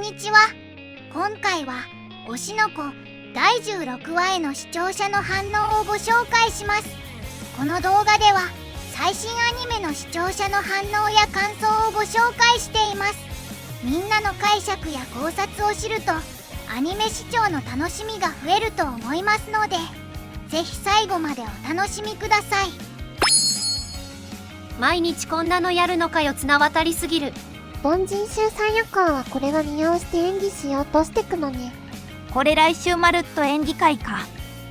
にちは。今回は推しの子第16話への視聴者の反応をご紹介します。この動画では最新アニメの視聴者の反応や感想をご紹介しています。みんなの解釈や考察を知るとアニメ視聴の楽しみが増えると思いますので、ぜひ最後までお楽しみください。毎日こんなのやるのかよ、綱渡りすぎる。凡人秀才役はこれが利用して演技しようとしてくのね。これ来週まるっと演技会か。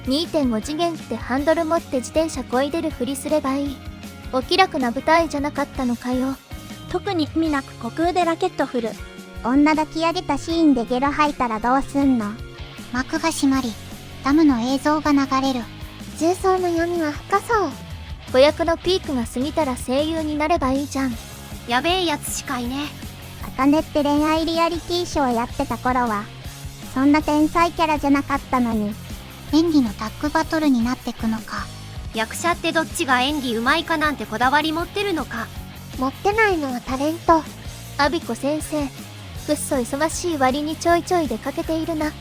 2.5 次元ってハンドル持って自転車こいでるふりすればいい。お気楽な舞台じゃなかったのかよ。特に意味なく虚空でラケット振る。女抱き上げたシーンでゲロ吐いたらどうすんの。幕が閉まりダムの映像が流れる。重曹の闇は深そう。子役のピークが過ぎたら声優になればいいじゃん。やべえやつしかいね。茜って恋愛リアリティショーやってた頃はそんな天才キャラじゃなかったのに。演技のタッグバトルになってくのか。役者ってどっちが演技うまいかなんてこだわり持ってるのか。持ってないのはタレント。アビコ先生、くっそ忙しい割にちょいちょい出かけているな。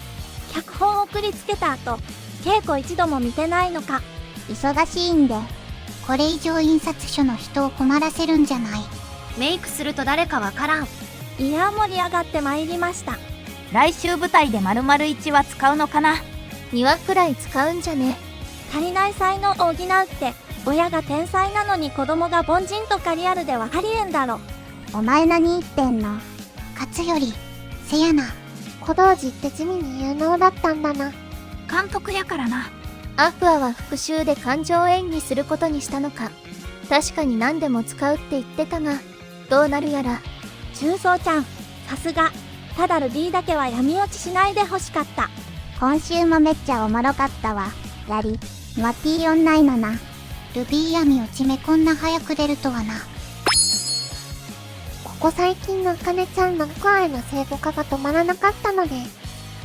脚本送りつけた後、稽古一度も見てないのか。忙しいんで。これ以上印刷所の人を困らせるんじゃない。メイクすると誰かわからん。いや盛り上がってまいりました。来週舞台で丸々1話使うのかな。2話くらい使うんじゃね。足りない才能を補うって親が天才なのに子供が凡人とかリアルではありえんだろ。お前何言ってんの。勝頼せやな。小道寺って地味に有能だったんだな。監督やからな。アクアは復讐で感情演技することにしたのか。確かに何でも使うって言ってたが、どうなるやら。重曹ちゃん、さすが。ただルビーだけは闇落ちしないでほしかった。今週もめっちゃおもろかったわ。やりマティオンないのな。ルビー闇落ち目こんな早く出るとはな。ここ最近の茜ちゃんのアクアへの聖母化が止まらなかったので、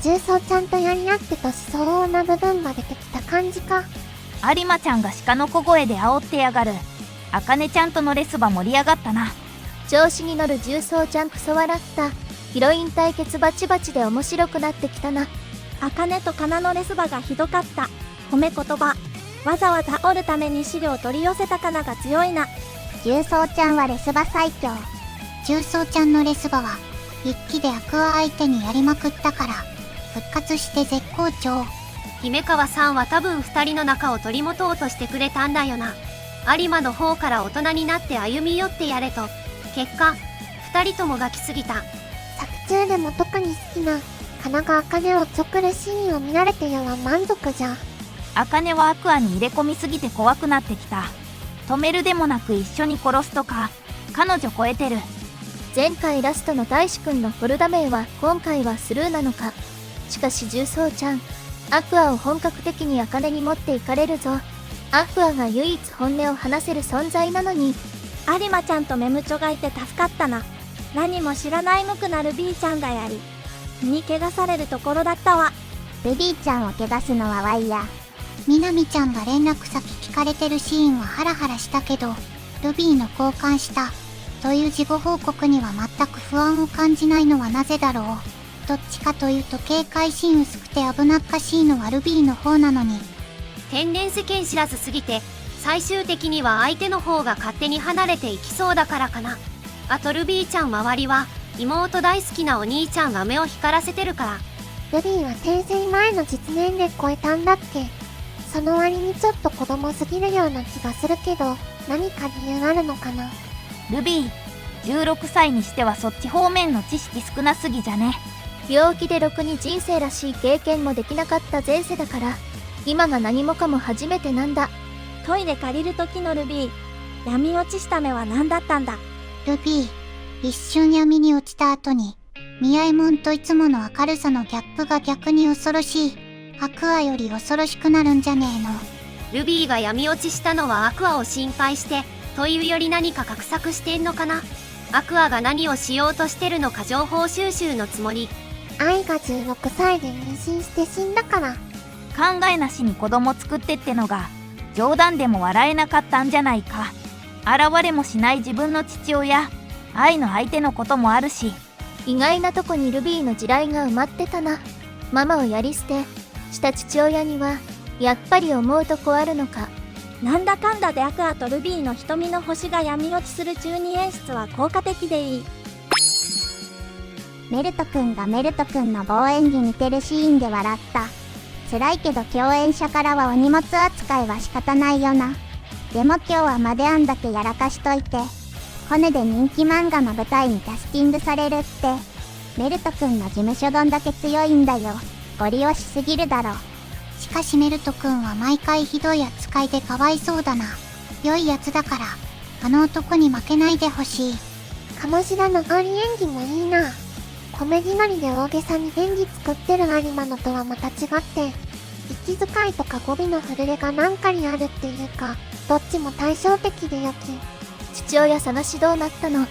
重曹ちゃんとやり合って年相応な部分が出てきた感じか。有馬ちゃんが鹿の小声で煽ってやがる。茜ちゃんとのレスば盛り上がったな。調子に乗る重曹ちゃんクソ笑った。ヒロイン対決バチバチで面白くなってきたな。茜とカナのレスバがひどかった。褒め言葉。わざわざ折るために資料を取り寄せたカナが強いな。重曹ちゃんはレスバ最強。重曹ちゃんのレスバは一気でアクア相手にやりまくったから復活して絶好調。姫川さんは多分2人の仲を取り持とうとしてくれたんだよな。有馬の方から大人になって歩み寄ってやれと。結果2人ともがきすぎた。作中でも特に好きなカナが茜をちょくるシーンを見られてやは満足じゃ。茜はアクアに入れ込みすぎて怖くなってきた。止めるでもなく一緒に殺すとか、彼女超えてる。前回ラストの大志くんのフォルダ名は今回はスルーなのか。しかし重曹ちゃん、アクアを本格的に茜に持っていかれるぞ。アクアが唯一本音を話せる存在なのに。有馬ちゃんとメムチョがいて助かったな。何も知らない無くなる B ちゃんがやりに怪我されるところだったわ。ベビーちゃんを怪我すのはワイヤ。みなみちゃんが連絡先聞かれてるシーンはハラハラしたけど、ルビーの交換したという事後報告には全く不安を感じないのはなぜだろう。どっちかというと警戒心薄くて危なっかしいのはルビーの方なのに。天然世間知らずすぎて最終的には相手の方が勝手に離れていきそうだからかな。あとルビーちゃん周りは妹大好きなお兄ちゃんが目を光らせてるから。ルビーは転生前の実年齢超えたんだっけ。その割にちょっと子供すぎるような気がするけど、何か理由あるのかな。ルビー、16歳にしてはそっち方面の知識少なすぎじゃね。病気でろくに人生らしい経験もできなかった前世だから、今が何もかも初めてなんだ。トイレ借りる時のルビー、闇落ちした目は何だったんだ。ルビー、一瞬闇に落ちた後に宮右衛門といつもの明るさのギャップが逆に恐ろしい。アクアより恐ろしくなるんじゃねえの。ルビーが闇落ちしたのはアクアを心配してというより何か画策してんのかな。アクアが何をしようとしてるのか情報収集のつもり。愛が16歳で妊娠して死んだから。考えなしに子供作ってってのが冗談でも笑えなかったんじゃないか。現れもしない自分の父親、愛の相手のこともあるし、意外なとこにルビーの地雷が埋まってたな。ママをやり捨てした父親にはやっぱり思うとこあるのか。なんだかんだでアクアとルビーの瞳の星が闇落ちする中二演出は効果的でいい。メルトくんがメルトくんの棒演技見てるシーンで笑った。辛いけど共演者からはお荷物扱いは仕方ないよな。でも今日はマデアンだけやらかしといて。コネで人気漫画の舞台にキャスティングされるって。メルトくんの事務所どんだけ強いんだよ。ご利用しすぎるだろ。しかしメルトくんは毎回ひどい扱いでかわいそうだな。良いやつだからあの男に負けないでほしい。鴨志田のアリ演技もいいな。コメディノリで大げさに演技作ってる有馬のとはまた違って、息遣いとか語尾のフルレが何かにあるっていうか、どっちも対照的で良き。父親探しどうなったの？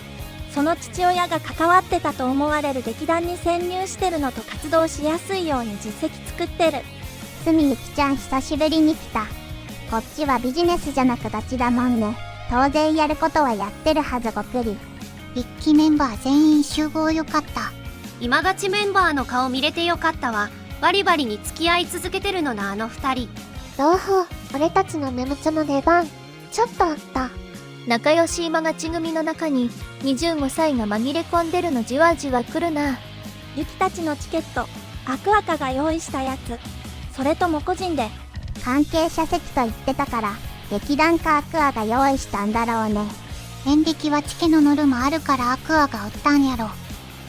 その父親が関わってたと思われる劇団に潜入してるのと活動しやすいように実績作ってる。すみゆきちゃん久しぶりに来た。こっちはビジネスじゃなくガチだもんね。当然やることはやってるはずごくり。一期メンバー全員集合よかった。今ガチメンバーの顔見れてよかったわ。バリバリに付き合い続けてるのなあの二人。同胞、俺たちのメムチョの出番、ちょっとあった。仲良し今ガチ組の中に25歳が紛れ込んでるのじわじわ来るな。ユキたちのチケット、アクアカが用意したやつ。それとも個人で。関係者席と言ってたから、劇団かアクアが用意したんだろうね。演劇はチケのノルもあるからアクアが売ったんやろ。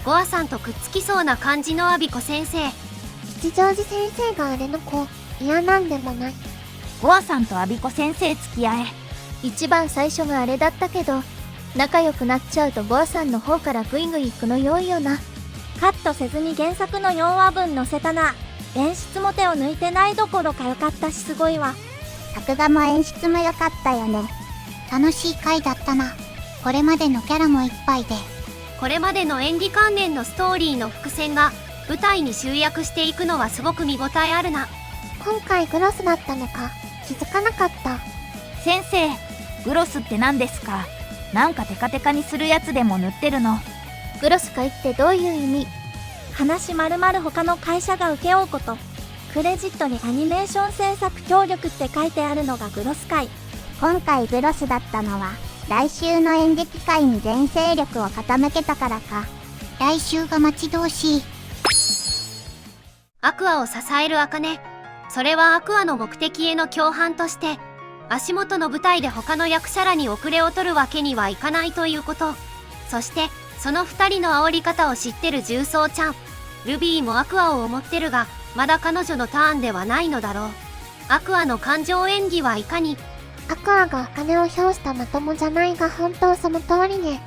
ゴアさんとくっつきそうな感じのアビコ先生。吉祥寺先生があれの子、嫌なんでもない。ゴアさんとアビコ先生付き合え。一番最初があれだったけど、仲良くなっちゃうとボアさんの方からグイグイ行くの良いよな。カットせずに原作の4話分載せたな。演出も手を抜いてないどころか良かったしすごいわ。作画も演出も良かったよね。楽しい回だったな。これまでのキャラもいっぱいで。これまでの演技関連のストーリーの伏線が舞台に集約していくのはすごく見応えあるな。今回グロスだったのか、気づかなかった。先生、グロスって何ですか？なんかテカテカにするやつでも塗ってるの？グロス会ってどういう意味？話まるまる他の会社が請け負うこと。クレジットにアニメーション制作協力って書いてあるのがグロス会。今回グロスだったのは来週の演劇界に全勢力を傾けたからか。来週が待ち遠しい。アクアを支えるアカネ。それはアクアの目的への共犯として足元の舞台で他の役者らに遅れを取るわけにはいかないということ。そしてその2人の煽り方を知ってる重曹ちゃん。ルビーもアクアを思ってるがまだ彼女のターンではないのだろう。アクアの感情演技はいかに。アクアが金を表したまともじゃないが本当その通りね。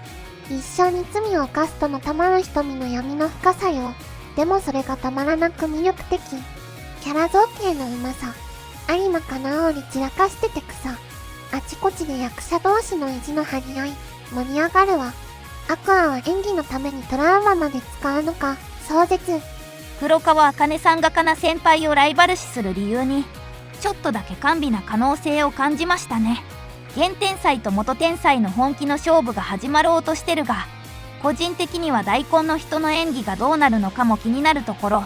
一生に罪を犯すとのたまる瞳の闇の深さよ。でもそれがたまらなく魅力的。キャラ造形のうまさ。有馬かなおり散らかしてて草。あちこちで役者同士の意地の張り合い。盛り上がるわ。アクアは演技のためにトラウマまで使うのか。壮絶。黒川茜さんがかな先輩をライバル視する理由にちょっとだけ甘美な可能性を感じましたね。現天才と元天才の本気の勝負が始まろうとしてるが、個人的には大根の人の演技がどうなるのかも気になるところ。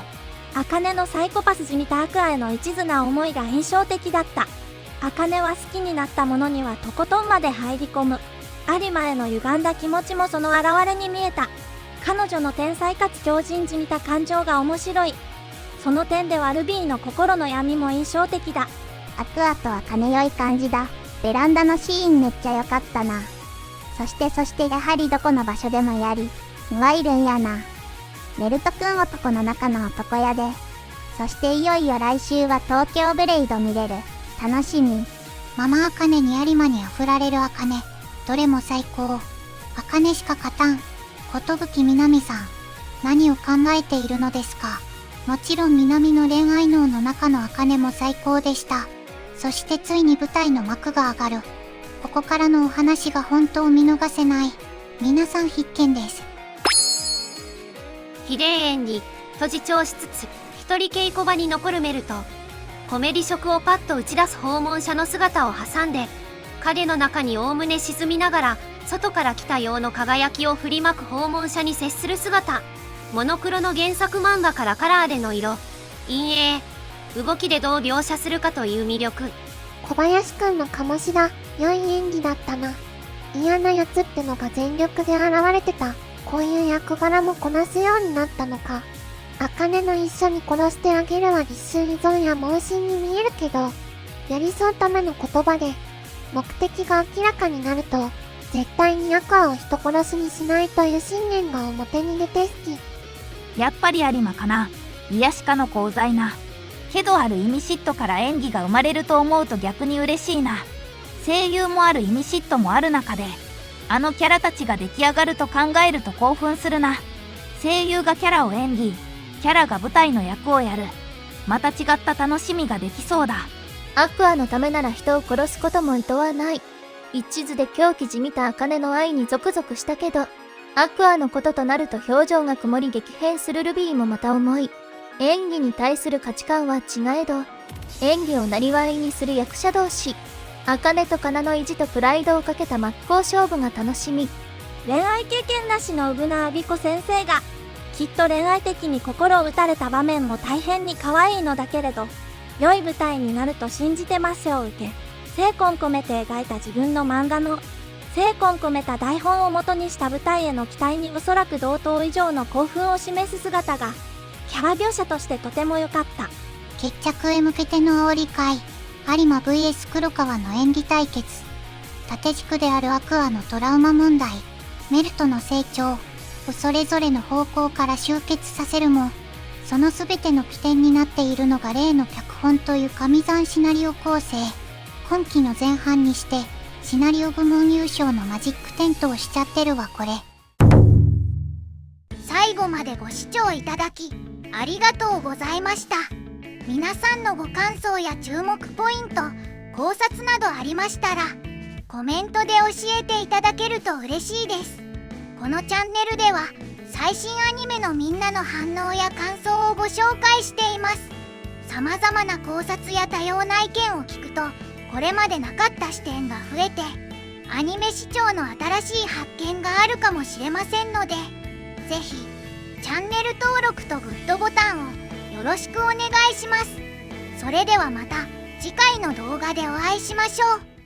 茜のサイコパスじみたアクアへの一途な思いが印象的だった。茜は好きになったものにはとことんまで入り込む。有馬への歪んだ気持ちもその表れに見えた。彼女の天才かつ強靭じみた感情が面白い。その点ではルビーの心の闇も印象的だ。アクアとは金良い感じだ。ベランダのシーンめっちゃ良かったな。そしてやはりどこの場所でもやり、いるんやな。メルトくん男の中の男やで。そしていよいよ来週は東京ブレイド見れる。楽しみ。ママアカネに有馬にあふられるアカネ。どれも最高。アカネしか勝たん。ことぶきみなみさん。何を考えているのですか。もちろん南の恋愛脳の中のアカネも最高でした。そしてついに舞台の幕が上がる。ここからのお話が本当見逃せない。皆さん必見です。非霊園に閉じ調しつつ一人稽古場に残るメルト。コメディ色をパッと打ち出す訪問者の姿を挟んで影の中におおむね沈みながら外から来たようの輝きを振りまく訪問者に接する姿。モノクロの原作漫画からカラーでの色、陰影、動きでどう描写するかという魅力。小林くんの醸しだ。良い演技だったな。嫌なやつってのが全力で現れてた。こういう役柄もこなすようになったのか。茜の一緒に殺してあげるは立秋依存や盲信に見えるけど、寄り添うための言葉で、目的が明らかになると、絶対にアクアを人殺しにしないという信念が表に出て好き。やっぱり有馬かな。癒しかの功罪な。けどある意味嫉妬から演技が生まれると思うと逆に嬉しいな。声優もある意味嫉妬もある中で、あのキャラたちが出来上がると考えると興奮するな。声優がキャラを演技、キャラが舞台の役をやる。また違った楽しみができそうだ。アクアのためなら人を殺すことも厭わない。一途で狂気じみた茜の愛にゾクゾクしたけど、アクアのこととなると表情が曇り激変するルビーもまた重い。演技に対する価値観は違えど、演技をなりわいにする役者同士、茜とカナの意地とプライドをかけた真っ向勝負が楽しみ。恋愛経験なしの宇名亜美子先生が、きっと恋愛的に心を打たれた場面も大変に可愛いのだけれど、良い舞台になると信じてますを受け、精魂込めて描いた自分の漫画の、精魂込めた台本を元にした舞台への期待におそらく同等以上の興奮を示す姿が、キャラ描写としてとても良かった。決着へ向けての煽り会、有馬 vs 黒川の演技対決。縦軸であるアクアのトラウマ問題、メルトの成長をそれぞれの方向から集結させるも、その全ての起点になっているのが例の脚本という神算シナリオ構成。今期の前半にしてシナリオ部門優勝のマジック点灯しちゃってるわこれ。最後までご視聴いただきありがとうございました。皆さんのご感想や注目ポイント、考察などありましたらコメントで教えていただけると嬉しいです。このチャンネルでは最新アニメのみんなの反応や感想をご紹介しています。様々な考察や多様な意見を聞くとこれまでなかった視点が増えてアニメ視聴の新しい発見があるかもしれませんので、ぜひチャンネル登録とグッドボタンをよろしくお願いします。それではまた次回の動画でお会いしましょう。